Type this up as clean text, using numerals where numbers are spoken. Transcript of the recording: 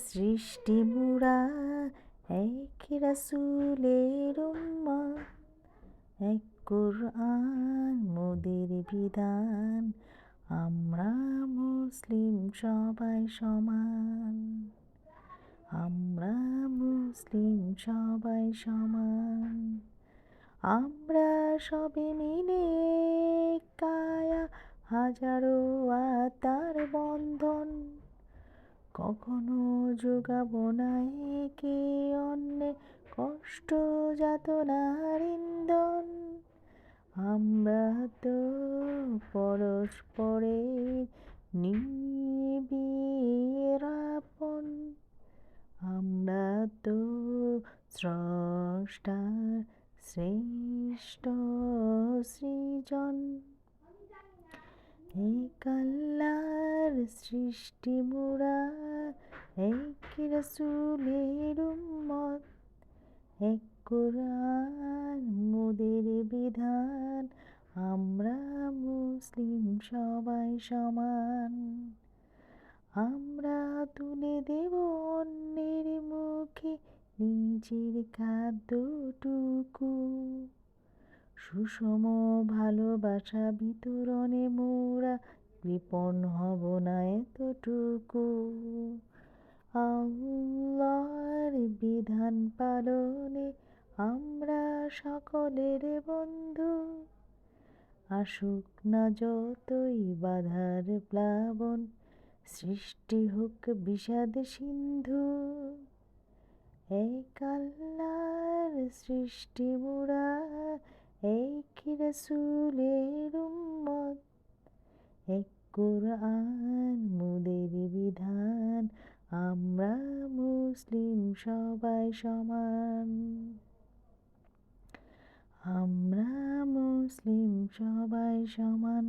সৃষ্টি মোরা, এক রাসূলের উম্মত, এক কুরআন মোদের বিধান, আমরা মুসলিম সবাই সমান, আমরা মুসলিম সবাই সমান। আমরা সবে মিলে কায়া, হাজারো আত্মার বন্ধন, কখনো যোগাবো না একে অন্যে কষ্ট যাতনার ইন্ধন। আমরা তো পরস্পরের নিবিড় আপন, আমরা তো স্রষ্টার শ্রেষ্ঠ সৃজন। এক আল্লাহর সৃষ্টি মোরা, এক রাসূলের উম্মত, এক কুরআন মোদের বিধান, আমরা মুসলিম সবাই সমান। আমরা তুলে দেব অন্যের মুখে নিজের খাদ্যটুকু, সুষম ভালোবাসা বিতরণে মোরা কৃপণ হব না এতটুকু। আল্লাহর বিধান পালনে আমরা সকলের বন্ধু, আসুক না যতই বাধার প্লাবন, সৃষ্টি হোক বিষাদ সিন্ধু। এক আল্লাহর সৃষ্টি মোরা, এক রাসূলের উম্মত, এক কুরআন মোদের বিধান, আমরা মুসলিম সবাই সমান, আমরা মুসলিম সবাই সমান।